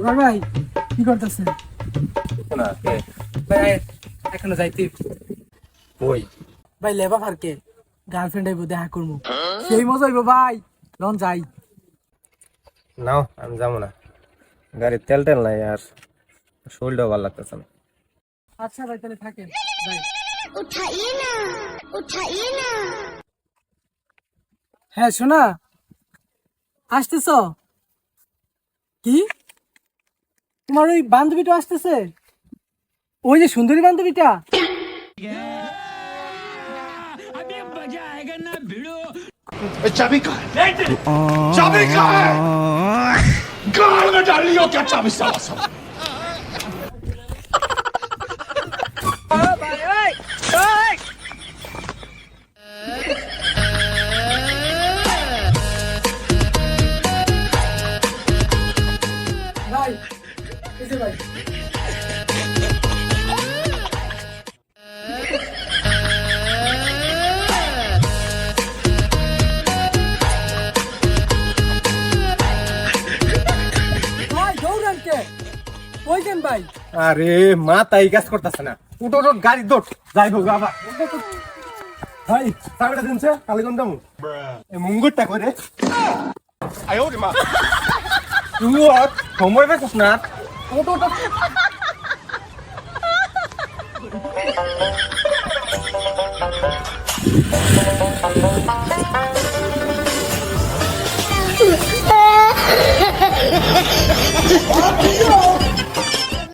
ভাই কি করতেছেন? না কে ভাই এখনো যাইতে ওই ভাই লেবা ফারকে গার্লফ্রেন্ড আইবো দেখা করবো সেই মজা হইবো ভাই লন যাই। নাও আমি যাবো না, গাড়ির তেল টেল নাই আর শরীরটাও ভালো লাগতেছে না। আচ্ছা ভাই তাহলে থাকেন ভাই। उठाइए ना उठाइए ना। হ্যাঁ শোনা আসতেছ কি? তোমার ওই বান্ধবীটা আসতেছে, ওই যে সুন্দরী বান্ধবীটা? चाबी कहाँ है? चाबी कहाँ है? गाल में डाल लियो क्या चाबी साला सब? ভাই এই যে ভাই ভাই দৌড়ান কে ওই কেন ভাই? আরে মাথা এই কাজ করতেছে না, উঠো উঠো গাড়ি দৌড় যাইবো বাবা। ভাই চাবিটা দিনছে কালি কোন দাম এই মুঙ্গুরটা করে 哎呦我的妈！ তুই আর সময় পেছিস না। ওটো ওটো Oh,